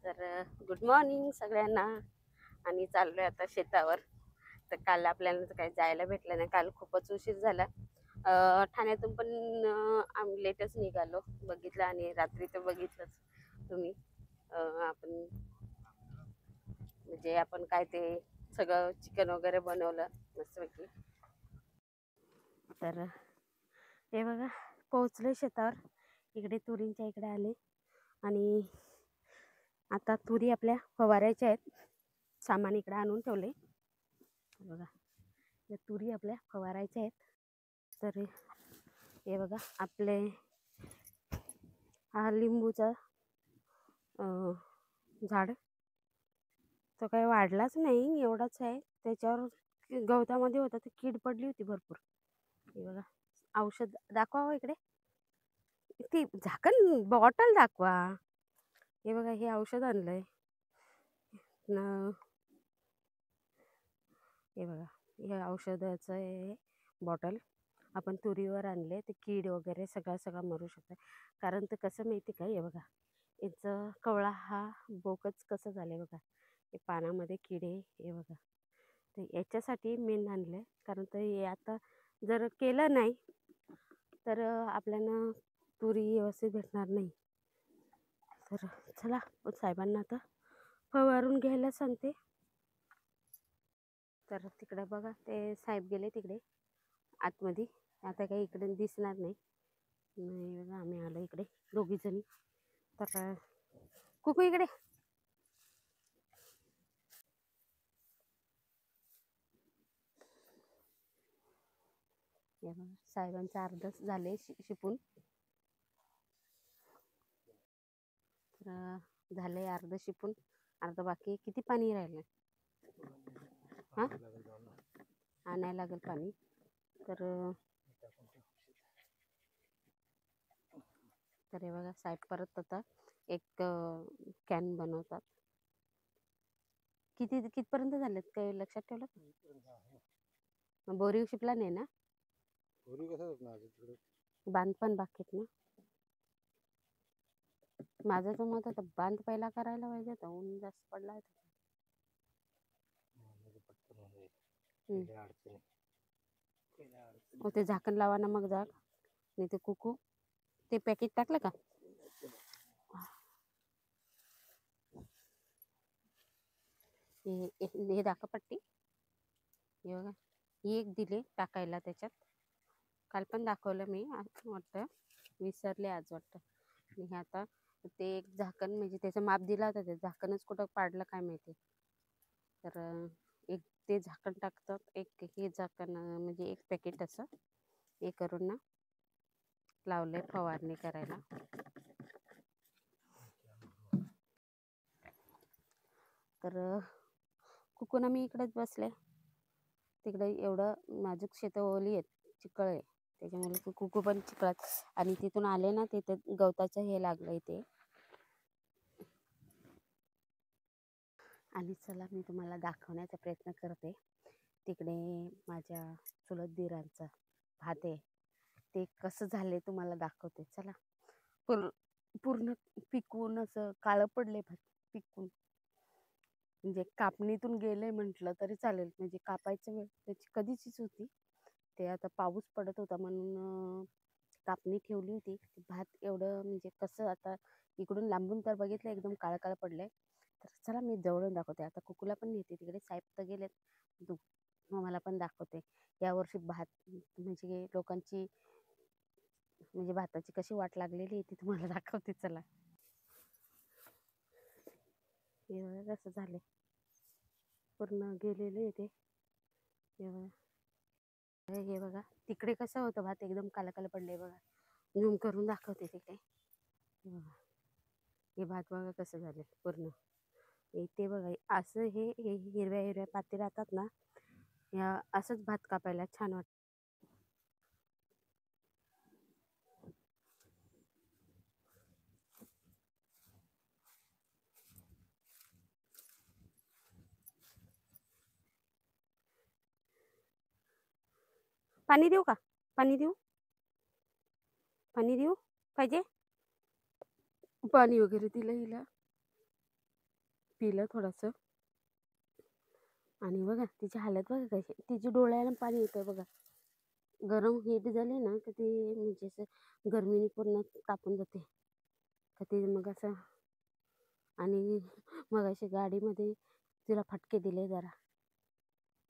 तर good morning सगळ्यांना. आणि चाललोय आता शेतावर. तर काल आपल्याला तर काही जायला भेटलं नाही, काल खूपच उशीर झाला. ठाण्यातून पण आम्ही लेटच निघालो, बघितलं. आणि रात्री तर बघितलंच तुम्ही. आपण म्हणजे आपण काय ते सगळं चिकन वगैरे बनवलं मस्तपैकी. तर हे बघा, पोहोचले शेतावर. इकडे तुरींच्या इकडे आले आणि आता तुरी आपल्या फवारायच्या आहेत. सामान इकडे आणून ठेवले बघा. या तुरी आपल्या फवारायच्या आहेत. तर हे बघा, आपले हा लिंबूचा झाड तो काही वाढलाच नाही, एवढाच आहे. त्याच्यावर गवतामध्ये होता तर कीड पडली होती भरपूर. हे बघा, औषध दाखवा हो इकडे. ती झाकण बॉटल दाखवा. हे बघा, हे औषध आणलंय न. हे बघा, हे औषधाचं आहे बॉटल. आपण तुरीवर आणले ते कीड वगैरे सगळं मरू शकतं. कारण तर कसं माहिती का, हे बघा, याचं कवळा हा बोकच कसं झालं बघा. हे पानामध्ये किडे, हे बघा. तर याच्यासाठी मेन आणलं. कारण तर हे आता जर केलं नाही तर आपल्याला तुरी व्यवस्थित भेटणार नाही. तर चला, साहेबांना आता फवारून घ्यायला सांगते. तर तिकडे बघा, ते साहेब गेले तिकडे आतमध्ये. आता काही इकडे दिसणार नाही. बघा, आम्ही आलो इकडे दोघी जणी. तर कुकू इकडे. साहेबांचं अर्धच झाले शिपून. तर झाले अर्ध शिपून, अर्ध बाकी. किती पाणी राहिलं? हां, आणायला लागेल पाणी. तर हे बघा, साहेब परत आता एक कॅन बनवतात. कितपर्यंत झालेत काही लक्षात ठेवलं? बोरी शिपला नाही ना? बांध पण बाकीत ना. माझं तर मत आता बांध पहिला करायला पाहिजे होता, ऊन जास्त पडला आहे. ते झाकण लावा ना मग जाग. नाही ते कुकू, ते पॅकेट टाकलं का? हे दाखवा पट्टी. हे बघा, ही एक दिले टाकायला त्याच्यात. काल पण दाखवलं मी, वाटतं विसरले आज वाटतं. आणि हे आता ते एक झाकण, म्हणजे त्याचं माप दिला होता, ते झाकणच कुठं पाडलं काय माहिती. तर एक ते झाकण टाकतात, एक हे झाकण, म्हणजे एक पॅकेट असं हे करून ना लावले फवारणी करायला. तर कुकून मी इकडेच बसले. तिकडे एवढं नाजूक शेत ओली आहेत, चिकळ आहे, त्याच्यामुळे कुकू पण चिकळात. आणि तिथून आले ना, तिथे गवताचं हे लागलं इथे. आणि चला, मी तुम्हाला दाखवण्याचा प्रयत्न करते. तिकडे माझ्या चुलत दिरांचा भात आहे, ते कसं झाले तुम्हाला दाखवते. चला. पूर्ण पिकवून असं काळं पडले भात पिकून. म्हणजे कापणीतून गेले म्हटलं तरी चालेल, म्हणजे कापायचं वेळ त्याची कधीचीच होती. ते आता पाऊस पडत होता म्हणून कापणी ठेवली होती. भात एवढं म्हणजे कसं, आता इकडून लांबून तर बघितलं एकदम काळं काळं पडलंय. तर चला, मी जवळून दाखवते. आता कुकूला पण नेते तिकडे, साहेब तर गेलेत. मला पण दाखवते यावर्षी भात, म्हणजे लोकांची, म्हणजे भाताची कशी वाट लागलेली आहे ती तुम्हाला दाखवते. चला. हे कसं झाले, पूर्ण गेलेले ते. हे बघा, तिकडे कसं होतं भात एकदम काला काला पडले बघा. झूम करून दाखवते तिकडे. हे भात बघा कसं झालं पूर्ण. ते बघा, असं हे हिरव्या हिरव्या पाती राहतात ना, या असंच भात कापायला छान वाटतं. पाणी देऊ का? पाणी देऊ? पाणी देऊ पाहिजे? पाणी वगैरे दिलं हिला. पिलं थोडंसं. आणि बघा तिची हालत बघा कशी, तिची डोळ्याला पाणी येतं बघा. गरम हीट झाली ना तर ती म्हणजे असं गरमीने पूर्ण तापून जाते तर ते मग असं. आणि मग अशी गाडीमध्ये तिला फटके दिले जरा,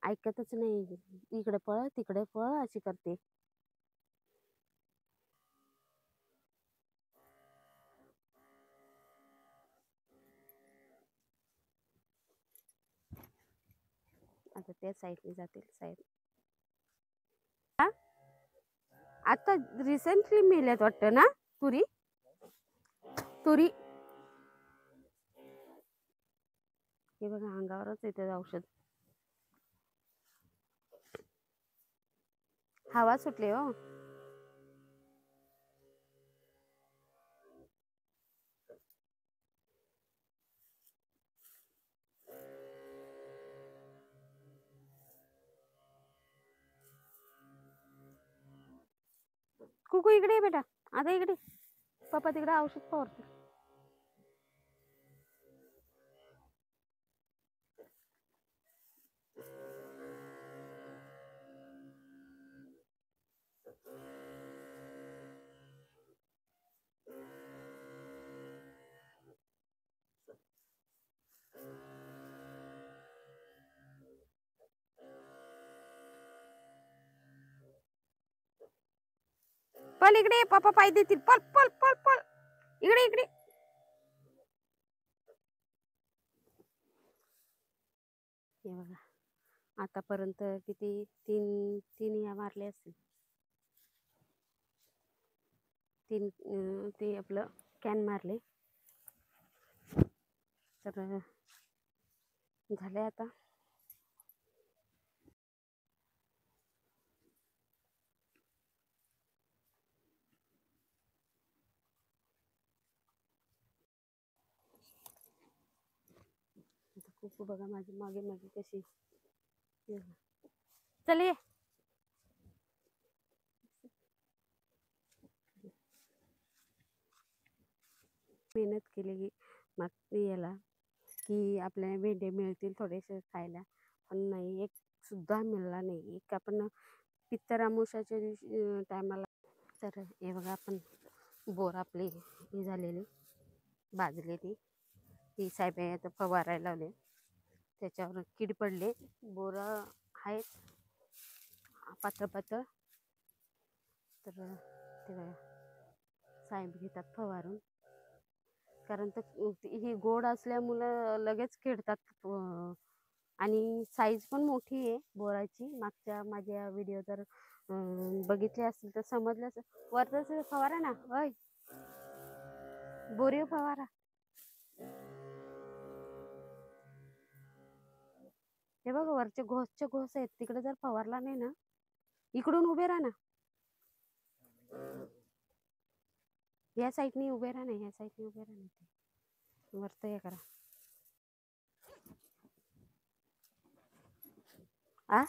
ऐकतच नाही, इकडे पळ तिकडे पळ अशी करते. आता त्या साईडने जातील साईड. आता रिसेंटली मेल्यात वाटतं ना तुरी. तुरी हे बघा अंगावरच येते औषध. हवा सुटली हो. कुकू इकडे ये बेटा, आता इकडे पप्पा तिकडे औषध फवारते. पल इकडे, पप्पा पाय देतील. पल पल पल पल इकडे इकडे. हे बघा आतापर्यंत किती तीन तीन या मारले असतील. तीन ते आपलं कॅन मारले तर झाले आता. कुकू बघा माझी मागे मागे कशी. चल ये. मेहनत केली मग याला की आपल्याला भेंडे मिळतील थोडेसे खायला, पण नाही एक सुद्धा मिळाला नाही. एक आपण पित्तरामोशाच्या दिवशी टायमाला. तर हे बघा आपण बोर आपली ही झालेली भाजलेली ती साहेब फवारायला लावले, त्याच्यावर कीड पडले. बोरं आहेत पातळ पातळ, तर ते बघा साहेब घेतात फवारून. कारण तर ही गोड असल्यामुळं लगेच किडतात. आणि साईज पण मोठी आहे बोराची. मागच्या माझ्या व्हिडिओ जर बघितले असतील तर समजलं. वरच फवारा ना, होय बोरीव फवारा. हे बघा वरचे घोसचे घोस आहेत, तिकडे जर फवारला नाही ना, इकडून उभे राहा ना, या साईडनी उभे राहा ना, या साईडनी उभे राहा ना, वरत हे करा. आ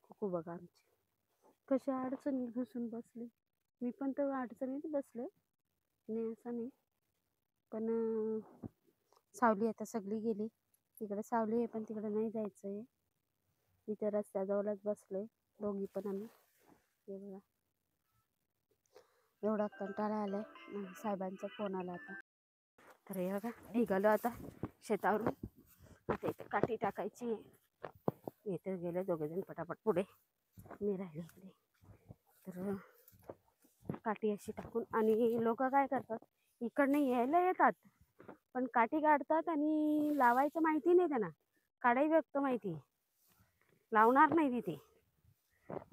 कुकू बघा आमची कशा अडचणीत घुसून बसले. मी पण तर अडचणीत बसले नाही असं नाही, पण सावली आता सगळी गेली. तिकडे सावली आहे पण तिकडे नाही जायचं आहे. इथे रस्त्याजवळच बसलोय दोघी पण आम्ही. हे बघा एवढा कंटाळा आलाय. साहेबांचा फोन आला आता. तर हे बघा निघालो आता शेतावरून. आता इथे काठी टाकायची. इथे गेले दोघेजण पटापट पुढे, मी राहिले इकडे. तर काठी अशी टाकून, आणि लोक काय करतात इकडनं यायला येतात पण काठी काढतात आणि लावायचं माहिती नाही त्यांना. काढाही व्यक्त माहिती, लावणार नाही तिथे.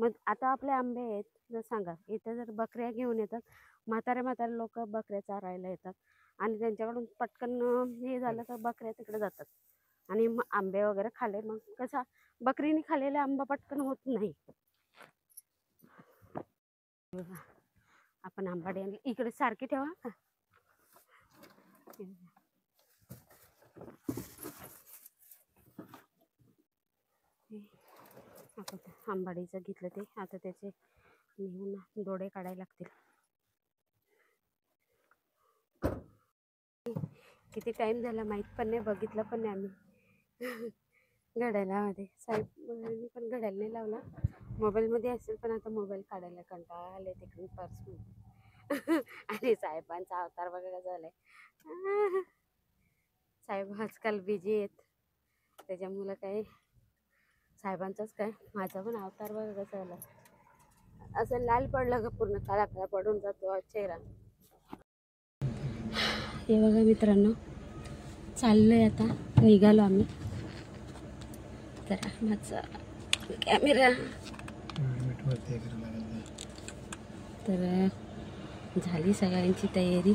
मग आता आपले आंबे आहेत जर सांगा, इथे जर बकऱ्या घेऊन येतात, म्हातारे लोक बकऱ्या चारायला येतात आणि त्यांच्याकडून पटकन हे झालं तर बकऱ्या तिकडे जातात आणि मग आंबे वगैरे खाल्ले. मग कसा बकरीने खाल्लेला आंबा पटकन होत नाही. आपण आंबाडे इकडे सारखे ठेवा का. आपण आंबाडीचं घेतलं ते आता त्याचे निघून दोडे काढायला लागतील. किती टाइम झाला माहीत पण नाही, बघितलं पण नाही आम्ही घड्याळामध्ये. साहेब मी पण घड्याळ नाही लावला, मोबाईलमध्ये असेल, पण आता मोबाईल काढायला कंटाळा आले तिकडून पर्समध्ये आणि साहेबांचा अवतार बघायला झालाय. साहेब आजकाल बिझी आहेत, त्याच्यामुळं काय साहेबांचाच काय, माझा पण अवतार बघा कसा झाला, असं लाल पडलं का पूर्ण, काळा काळा पडून जातो चेहरा. हे बघा मित्रांनो, चाललोय आता, निघालो आम्ही. तर माझा कॅमेरा तर झाली सगळ्यांची तयारी.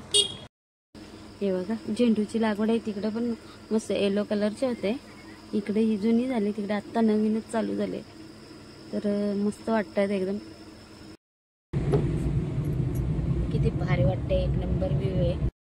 हे बघा झेंडूची लागवड आहे, तिकडे पण मस्त येलो कलरचे होते, इकडे ही जुनी झाली, तिकडे आत्ता नवीनच चालू झाले. तर मस्त वाटतं एकदम, किती भारी वाटते, एक नंबर व्ह्यू आहे.